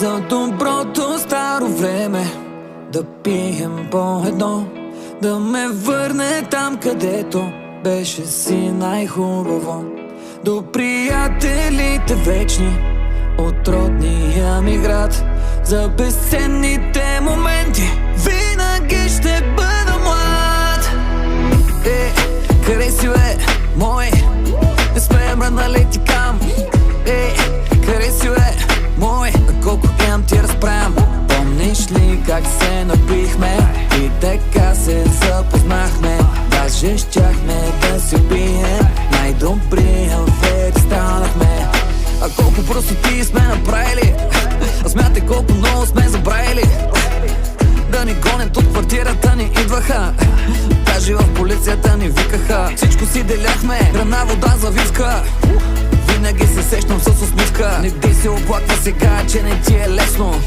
За доброто старо време да пием по едно, да ме върне там, където беше си най-хубаво. До приятелите вечни от родния ми град, за безценните моменти винаги ще бъда млад. Къде си, бе, мой? Не сме мръднали ти кам. Къде си, бе, мой? Колко имам ти разправям. Помниш ли как се напихме и така се запознахме? Даже щяхме да си убием, най-добрия вече станахме. А колко просто ти сме направили, а смятай колко много сме забравили. Да ни гонят от квартирата ни идваха, даже в полицията ни викаха. Всичко си деляхме, храна, вода, завивка. Винаги се сещам с усмивка. Не дай се оплаква сега, че не ти е лесно.